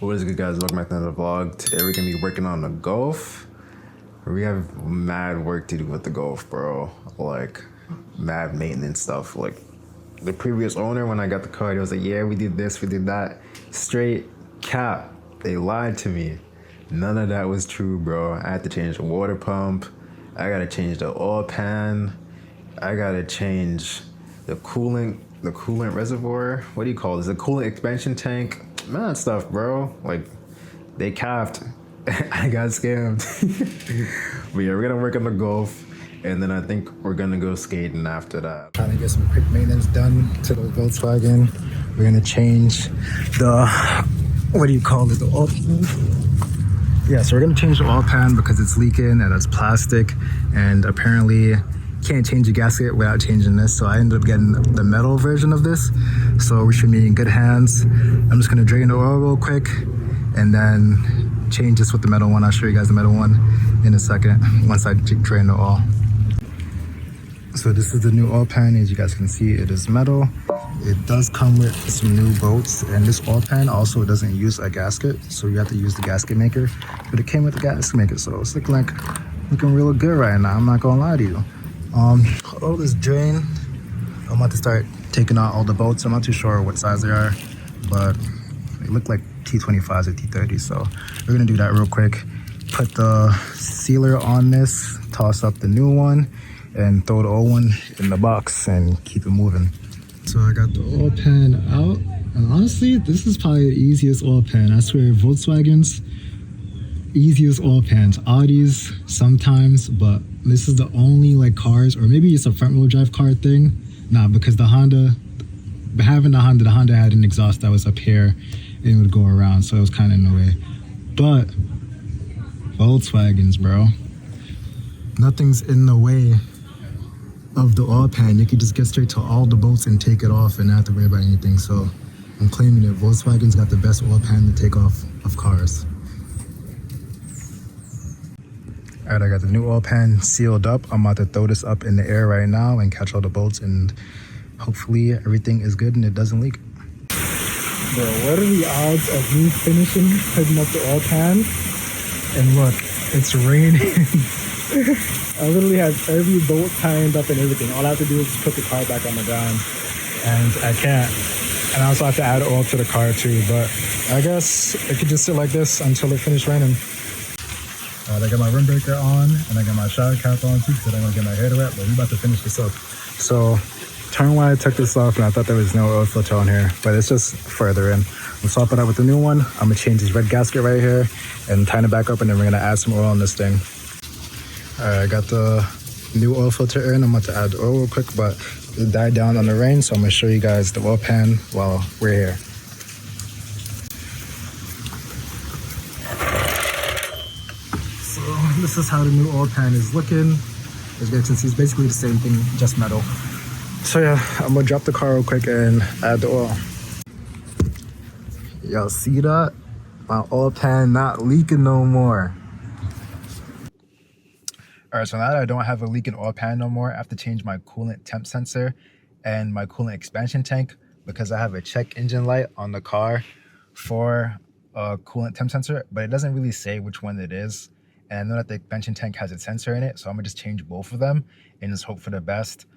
What is good, guys? Welcome back to another vlog. Today we're gonna be working on the Golf. We have mad work to do with the Golf, bro. Like mad maintenance stuff. Like the previous owner, when I got the car, he was like, yeah, we did this, we did that. Straight cap. They lied to me. None of that was true, bro. I had to change the water pump. I gotta change the oil pan. I gotta change the coolant reservoir. What do you call this? The coolant expansion tank. Mad stuff, bro. Like, they capped. I got scammed. But yeah, we're gonna work on the Golf, and then I think we're gonna go skating after that. Trying to get some quick maintenance done to the Volkswagen. We're gonna change the, what do you call it? The oil pan. Yeah, so we're gonna change the oil pan because it's leaking and it's plastic, and apparently can't change the gasket without changing this, so I ended up getting the metal version of this, so we should be in good hands. I'm just gonna drain the oil real quick and then change this with the metal one. I'll show you guys the metal one in a second once I drain the oil. So this is the new oil pan. As you guys can see, it is metal. It does come with some new bolts, and this oil pan also doesn't use a gasket, so you have to use the gasket maker, but it came with the gasket maker, so it's looking real good right now. I'm not gonna lie to you. All this drain, I'm about to start taking out all the bolts. I'm not too sure what size they are, but they look like T25s or T30s, so we're gonna do that real quick. Put the sealer on this, toss up the new one, and throw the old one in the box and keep it moving. So I got the oil pan out, and honestly, this is probably the easiest oil pan. I swear, Volkswagen's easiest oil pans. Audis sometimes, but this is the only like cars, or maybe it's a front wheel drive car thing. Nah, because the Honda had an exhaust that was up here and it would go around, so it was kind of in the way. But Volkswagens, bro, nothing's in the way of the oil pan. You can just get straight to all the bolts and take it off and not have to worry about anything. So I'm claiming it. Volkswagen's got the best oil pan to take off of cars. All right, I got the new oil pan sealed up. I'm about to throw this up in the air right now and catch all the bolts, and hopefully everything is good and it doesn't leak. Bro, what are the odds of me finishing putting up the oil pan? And look, it's raining. I literally have every bolt tied up and everything. All I have to do is put the car back on the ground, and I can't. And I also have to add oil to the car too, but I guess it could just sit like this until it finishes raining. I got my windbreaker on, and I got my shower cap on too, because I don't want to get my hair wet, but we're about to finish this up. So, turn why I took this off, and I thought there was no oil filter on here, but it's just further in. We'll swap it out with the new one. I'm gonna change this red gasket right here, and tighten it back up, and then we're gonna add some oil on this thing. All right, I got the new oil filter in. I'm about to add the oil real quick, but it died down on the rain, so I'm gonna show you guys the oil pan while we're here. This is how the new oil pan is looking. As you guys can see, it's basically the same thing, just metal. So yeah, I'm gonna drop the car real quick and add the oil. Y'all see that? My oil pan not leaking no more. All right, so now that I don't have a leaking oil pan no more, I have to change my coolant temp sensor and my coolant expansion tank, because I have a check engine light on the car for a coolant temp sensor, but it doesn't really say which one it is. And I know that the expansion tank has a sensor in it, so I'm gonna just change both of them and just hope for the best.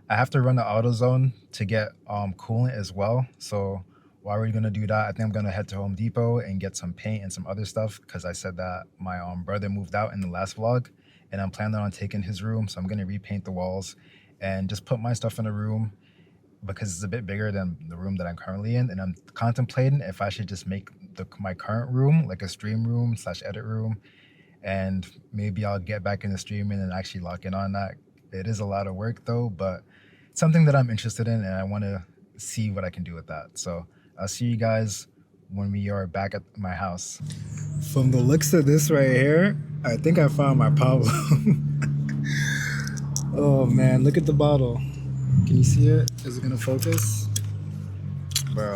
I have to run the AutoZone to get coolant as well. So while we're gonna do that, I think I'm gonna head to Home Depot and get some paint and some other stuff, because I said that my brother moved out in the last vlog, and I'm planning on taking his room. So I'm gonna repaint the walls and just put my stuff in the room, because it's a bit bigger than the room that I'm currently in. And I'm contemplating if I should just make my current room like a stream room / edit room. And maybe I'll get back into streaming and actually lock in on that. It is a lot of work though, but it's something that I'm interested in, and I want to see what I can do with that. So I'll see you guys when we are back at my house. From the looks of this right here, I think I found my problem. Oh man, look at the bottle. Can you see it? Is it gonna focus? Bro,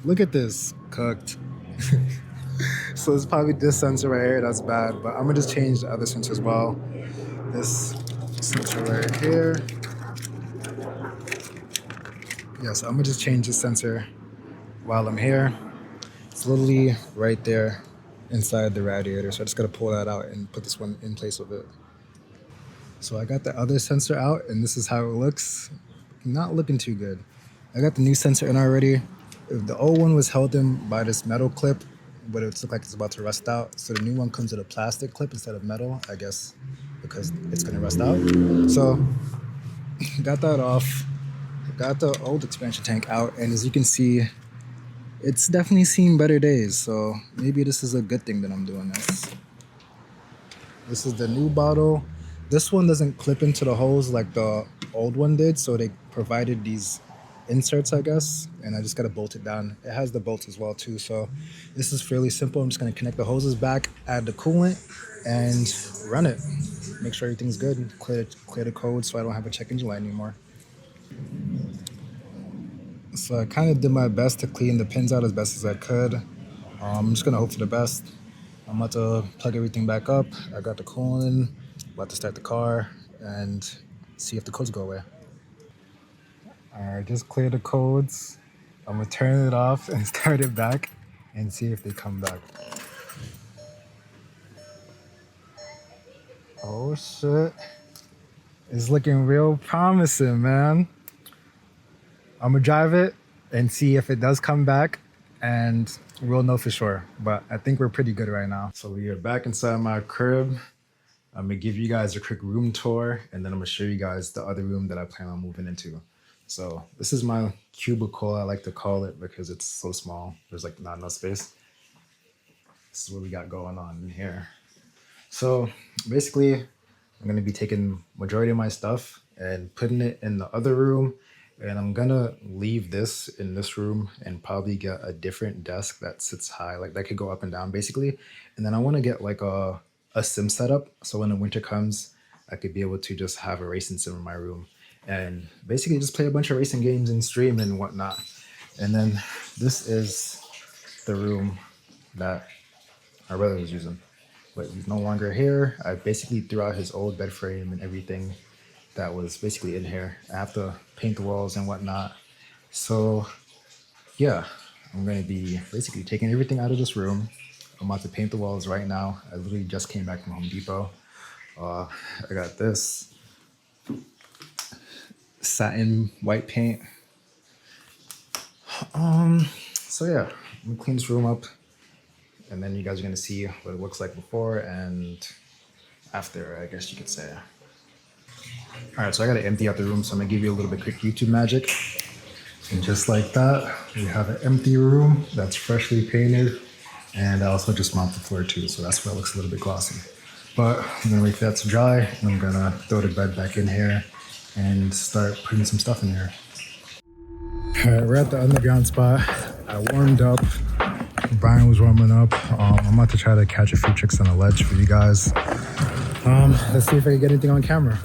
look at this, cooked. So it's probably this sensor right here that's bad, but I'm gonna just change the other sensor as well. This sensor right here. Yeah, so I'm gonna just change this sensor while I'm here. It's literally right there inside the radiator. So I just gotta pull that out and put this one in place of it. So I got the other sensor out, and this is how it looks. Not looking too good. I got the new sensor in already. The old one was held in by this metal clip, but it looked like it's about to rust out. So the new one comes with a plastic clip instead of metal, I guess, because it's gonna rust out. So got that off. Got the old expansion tank out, and as you can see, it's definitely seen better days. So maybe this is a good thing that I'm doing this. This is the new bottle. This one doesn't clip into the holes like the old one did, so they provided these inserts, I guess, and I just gotta bolt it down. It has the bolts as well too, so this is fairly simple. I'm just gonna connect the hoses back, add the coolant, and run it. Make sure everything's good. Clear the code so I don't have a check engine light anymore. So I kind of did my best to clean the pins out as best as I could. I'm just gonna hope for the best. I'm about to plug everything back up. I got the coolant, about to start the car and see if the codes go away. All right, just clear the codes. I'm gonna turn it off and start it back and see if they come back. Oh shit. It's looking real promising, man. I'm gonna drive it and see if it does come back, and we'll know for sure. But I think we're pretty good right now. So we are back inside my crib. I'm gonna give you guys a quick room tour, and then I'm gonna show you guys the other room that I plan on moving into. So this is my cubicle, I like to call it, because it's so small. There's like not enough space. This is what we got going on in here. So basically, I'm gonna be taking majority of my stuff and putting it in the other room, and I'm gonna leave this in this room and probably get a different desk that sits high, like that could go up and down basically. And then I want to get like a sim setup, so when the winter comes, I could be able to just have a racing sim in my room and basically just play a bunch of racing games and stream and whatnot. And then this is the room that my brother was using, but he's no longer here. I basically threw out his old bed frame and everything that was basically in here. I have to paint the walls and whatnot. So yeah, I'm gonna be basically taking everything out of this room. I'm about to paint the walls right now. I literally just came back from Home Depot. I got this satin white paint. So yeah, I'm gonna clean this room up, and then you guys are gonna see what it looks like before and after, I guess you could say. All right, so I gotta empty out the room, so I'm gonna give you a little bit quick YouTube magic. And just like that, we have an empty room that's freshly painted. And I also just mopped the floor too, so that's why it looks a little bit glossy. But I'm gonna wait for that to dry, and I'm gonna throw the bed back in here and start putting some stuff in here. All right, we're at the underground spot. I warmed up. Brian was warming up. I'm about to try to catch a few tricks on the ledge for you guys. Let's see if I can get anything on camera.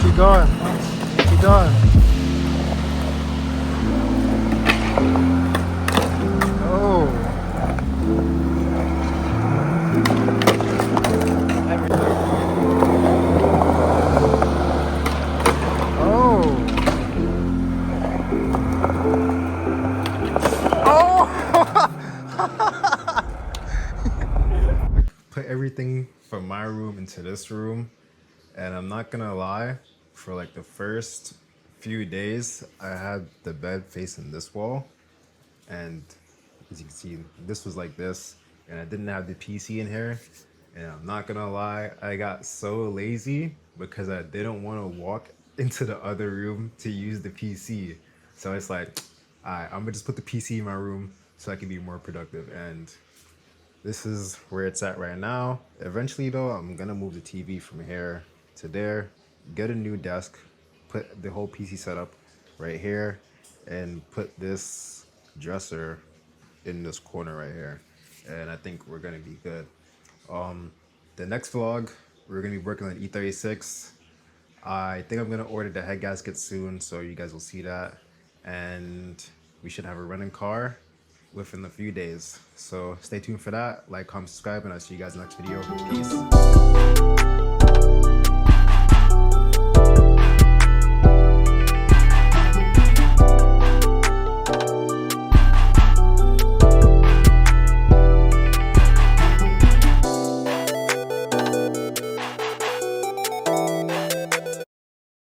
Keep going. Keep going. Oh. Oh. Put everything from my room into this room, and I'm not gonna lie, for like the first few days I had the bed facing this wall, and as you can see, this was like this, and I didn't have the PC in here. And I'm not gonna lie, I got so lazy because I didn't want to walk into the other room to use the PC. So it's like, all right, I'm gonna just put the PC in my room so I can be more productive. And this is where it's at right now. Eventually though, I'm gonna move the TV from here to there, get a new desk, put the whole PC setup right here, and put this dresser in this corner right here. And I think we're gonna be good. The next vlog, we're gonna be working on E36. I think I'm gonna order the head gasket soon, so you guys will see that. And we should have a running car within a few days. So stay tuned for that. Like, comment, subscribe, and I'll see you guys in the next video. Peace.